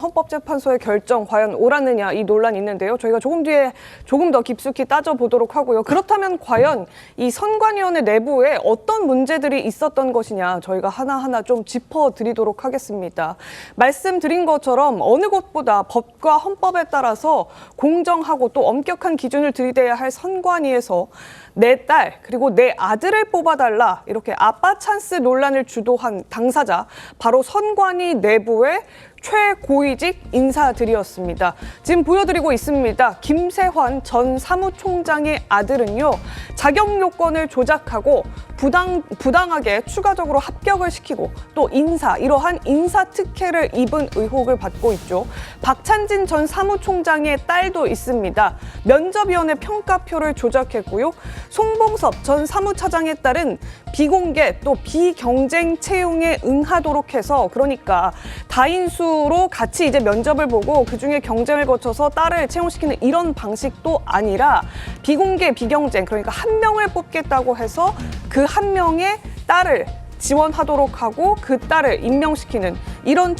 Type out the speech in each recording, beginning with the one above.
헌법재판소의 결정 과연 옳았느냐 이 논란이 있는데요. 저희가 조금 뒤에 조금 더 깊숙이 따져보도록 하고요. 그렇다면 과연 이 선관위원회 내부에 어떤 문제들이 있었던 것이냐 저희가 하나하나 좀 짚어드리도록 하겠습니다. 말씀드린 것처럼 어느 곳보다 법과 헌법에 따라서 공정하고 또 엄격한 기준을 들이대야 할 선관위에서 내 딸 그리고 내 아들을 뽑아달라 이렇게 아빠 찬스 논란을 주도한 당사자 바로 선관위 내부의 최고위직 인사들이었습니다. 지금 보여드리고 있습니다. 김세환 전 사무총장의 아들은요. 자격 요건을 조작하고 부당하게 추가적으로 합격을 시키고 또 이러한 인사 특혜를 입은 의혹을 받고 있죠. 박찬진 전 사무총장의 딸도 있습니다. 면접위원회 평가표를 조작했고요. 송봉섭 전 사무차장의 딸은 비공개 또 비경쟁 채용에 응하도록 해서 그러니까 다인수로 같이 이제 면접을 보고 그중에 경쟁을 거쳐서 딸을 채용시키는 이런 방식도 아니라 비공개 비경쟁 그러니까 한 명을 뽑겠다고 해서 그 한 명의 딸을 지원하도록 하고 그 딸을 임명시키는 이런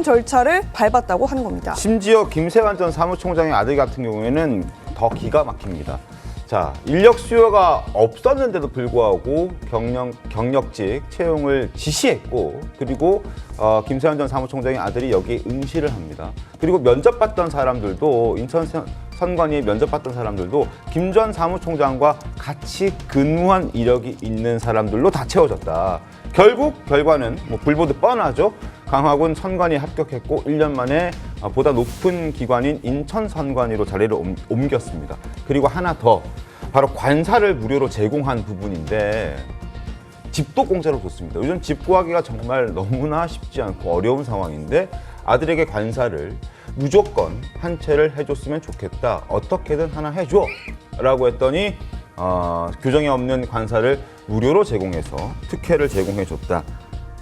절차를 밟았다고 하는 겁니다. 심지어 김세환 전 사무총장의 아들 같은 경우에는 더 기가 막힙니다. 자, 인력 수요가 없었는데도 불구하고 경력직 채용을 지시했고 그리고 김세환 전 사무총장의 아들이 여기에 응시를 합니다. 그리고 면접봤던 사람들도 인천 선관위에 면접봤던 사람들도 김 전 사무총장과 같이 근무한 이력이 있는 사람들로 다 채워졌다. 결국 결과는 불보듯 뻔하죠. 강화군 선관위에 합격했고 1년 만에 보다 높은 기관인 인천 선관위로 자리를 옮겼습니다. 그리고 하나 더, 바로 관사를 무료로 제공한 부분인데 집도 공짜로 줬습니다. 요즘 집 구하기가 정말 너무나 쉽지 않고 어려운 상황인데 아들에게 관사를 무조건 한 채를 해줬으면 좋겠다. 어떻게든 하나 해줘 라고 했더니 규정에 없는 관사를 무료로 제공해서 특혜를 제공해줬다.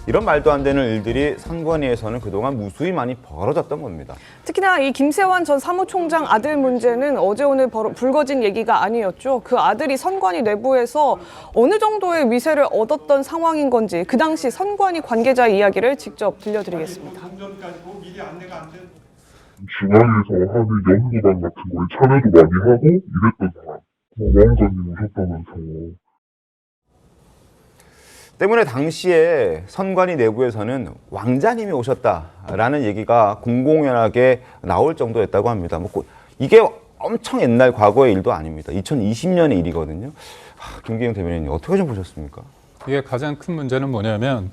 이런 말도 안 되는 일들이 선관위에서는 그동안 무수히 많이 벌어졌던 겁니다. 특히나 이 김세환 전 사무총장 아들 문제는 어제 오늘 불거진 얘기가 아니었죠. 그 아들이 선관위 내부에서 어느 정도의 위세를 얻었던 상황인 건지 그 당시 선관위 관계자 이야기를 직접 들려드리겠습니다. 중앙에서 하는 연구반 같은 거에 참여도 많이 하고 이랬던 사람. 왕자님 오셨다면서. 때문에 당시에 선관위 내부에서는 왕자님이 오셨다라는 얘기가 공공연하게 나올 정도였다고 합니다. 이게 엄청 옛날 과거의 일도 아닙니다. 2020년의 일이거든요. 김기영 대변인님 어떻게 좀 보셨습니까? 이게 가장 큰 문제는 뭐냐면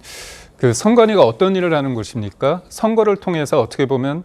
그 선관위가 어떤 일을 하는 곳입니까? 선거를 통해서 어떻게 보면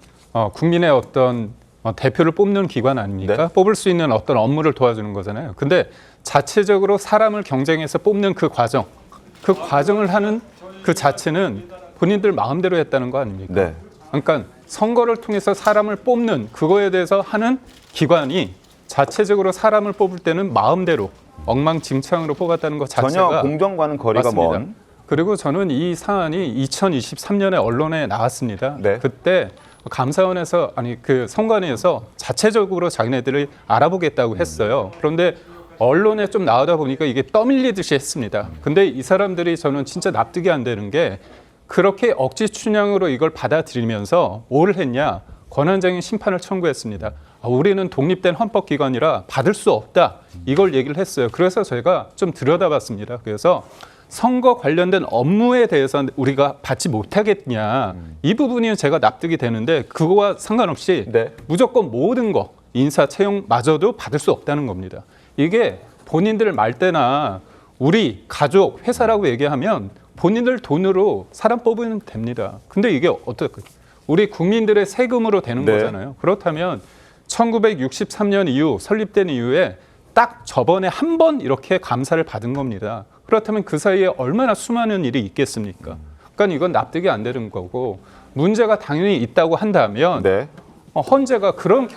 국민의 어떤 대표를 뽑는 기관 아닙니까? 네. 뽑을 수 있는 어떤 업무를 도와주는 거잖아요. 근데 자체적으로 사람을 경쟁해서 뽑는 그 과정을 하는 그 자체는 본인들 마음대로 했다는 거 아닙니까? 네. 그러니까 선거를 통해서 사람을 뽑는 그거에 대해서 하는 기관이 자체적으로 사람을 뽑을 때는 마음대로 엉망진창으로 뽑았다는 것 자체가 전혀 공정과는 거리가 맞습니다. 먼. 그리고 저는 이 사안이 2023년에 언론에 나왔습니다. 네. 그때 감사원에서 그 선관위에서 자체적으로 자기네들이 알아보겠다고 했어요. 그런데 언론에 좀 나오다 보니까 이게 떠밀리듯이 했습니다. 근데 이 사람들이 저는 진짜 납득이 안 되는 게 그렇게 억지 춘향으로 이걸 받아들이면서 뭘 했냐? 권한쟁의 심판을 청구했습니다. 우리는 독립된 헌법기관이라 받을 수 없다. 이걸 얘기를 했어요. 그래서 저희가 좀 들여다봤습니다. 그래서 선거 관련된 업무에 대해서 우리가 받지 못하겠냐. 이 부분이 제가 납득이 되는데 그거와 상관없이 네. 무조건 모든 거 인사 채용마저도 받을 수 없다는 겁니다. 이게 본인들 말대나 우리 가족 회사라고 얘기하면 본인들 돈으로 사람 뽑으면 됩니다. 근데 이게 어떻게 우리 국민들의 세금으로 되는 네. 거잖아요. 그렇다면 1963년 이후 설립된 이후에 딱 저번에 한 번 이렇게 감사를 받은 겁니다. 그렇다면 그 사이에 얼마나 수많은 일이 있겠습니까? 그러니까 이건 납득이 안 되는 거고 문제가 당연히 있다고 한다면 네. 헌재가 그런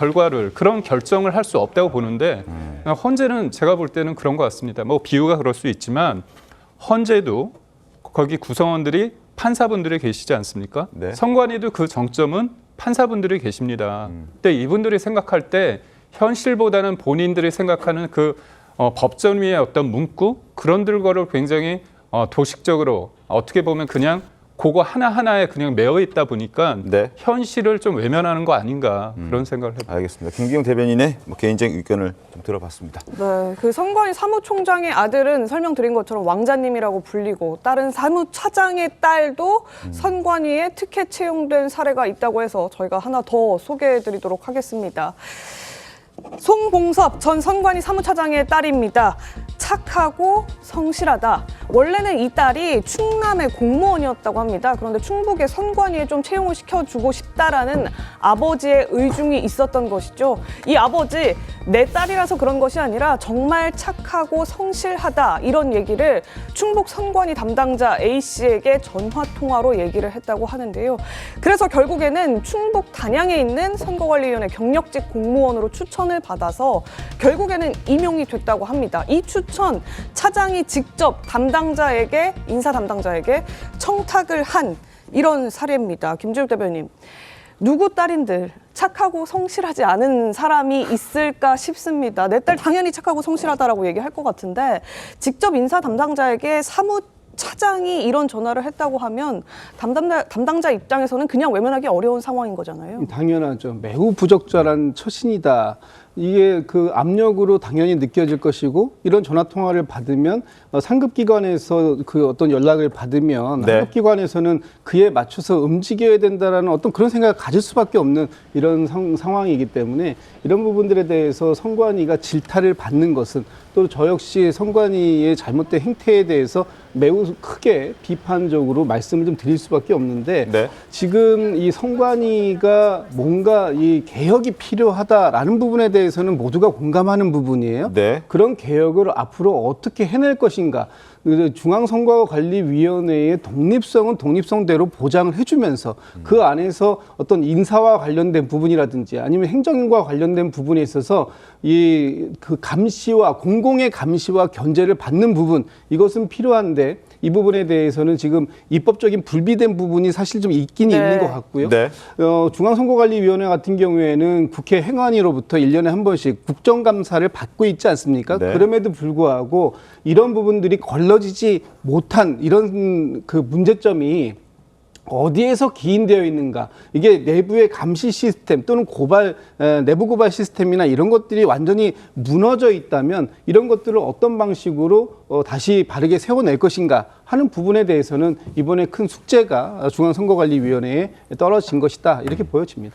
결정을 할 수 없다고 보는데 헌재는 제가 볼 때는 그런 것 같습니다. 비유가 그럴 수 있지만 헌재도 거기 구성원들이 판사분들이 계시지 않습니까? 네. 선관위도 그 정점은 판사분들이 계십니다. 근데 이분들이 생각할 때 현실보다는 본인들이 생각하는 그 법전 위의 어떤 문구 그런 거를 굉장히 도식적으로 어떻게 보면 그냥 그거 하나하나에 그냥 매여 있다 보니까 네. 현실을 좀 외면하는 거 아닌가 그런 생각을 해봅니다. 알겠습니다. 김기용 대변인의 뭐 개인적인 의견을 좀 들어봤습니다. 네, 그 선관위 사무총장의 아들은 설명드린 것처럼 왕자님이라고 불리고 다른 사무차장의 딸도 선관위에 특혜 채용된 사례가 있다고 해서 저희가 하나 더 소개해드리도록 하겠습니다. 송봉섭 전 선관위 사무차장의 딸입니다. 착하고 성실하다. 원래는 이 딸이 충남의 공무원이었다고 합니다. 그런데 충북의 선관위에 좀 채용을 시켜주고 싶다라는 아버지의 의중이 있었던 것이죠. 이 아버지, 내 딸이라서 그런 것이 아니라 정말 착하고 성실하다 이런 얘기를 충북 선관위 담당자 A씨에게 전화통화로 얘기를 했다고 하는데요. 그래서 결국에는 충북 단양에 있는 선거관리위원회 경력직 공무원으로 추천을 받아서 결국에는 임용이 됐다고 합니다. 이 추천 차장이 직접 담당자에게 인사 담당자에게 청탁을 한 이런 사례입니다. 김지욱 대변인, 누구 딸인들 착하고 성실하지 않은 사람이 있을까 싶습니다. 내 딸 당연히 착하고 성실하다라고 얘기할 것 같은데 직접 인사 담당자에게 차장이 이런 전화를 했다고 하면 담당자 입장에서는 그냥 외면하기 어려운 상황인 거잖아요. 당연하죠. 매우 부적절한 처신이다. 이게 그 압력으로 당연히 느껴질 것이고 이런 전화 통화를 받으면 상급기관에서 그 어떤 연락을 받으면 네. 상급기관에서는 그에 맞춰서 움직여야 된다라는 어떤 그런 생각을 가질 수밖에 없는 이런 상황이기 때문에 이런 부분들에 대해서 선관위가 질타를 받는 것은 또 저 역시 선관위의 잘못된 행태에 대해서 매우 크게 비판적으로 말씀을 좀 드릴 수밖에 없는데 네. 지금 이 선관위가 뭔가 이 개혁이 필요하다라는 부분에 대해서는 모두가 공감하는 부분이에요. 네. 그런 개혁을 앞으로 어떻게 해낼 것인가. 중앙선거관리위원회의 독립성은 독립성대로 보장을 해주면서 그 안에서 어떤 인사와 관련된 부분이라든지 아니면 행정과 관련된 부분에 있어서 이 그 감시와 공공의 감시와 견제를 받는 부분 이것은 필요한데 이 부분에 대해서는 지금 입법적인 불비된 부분이 사실 좀 있긴 네. 있는 것 같고요. 네. 중앙선거관리위원회 같은 경우에는 국회 행안위로부터 1년에 한 번씩 국정감사를 받고 있지 않습니까? 네. 그럼에도 불구하고 이런 부분들이 걸러지지 못한 이런 그 문제점이 어디에서 기인되어 있는가? 이게 내부의 감시 시스템 또는 내부 고발 시스템이나 이런 것들이 완전히 무너져 있다면 이런 것들을 어떤 방식으로 다시 바르게 세워낼 것인가 하는 부분에 대해서는 이번에 큰 숙제가 중앙선거관리위원회에 떨어진 것이다. 이렇게 보여집니다.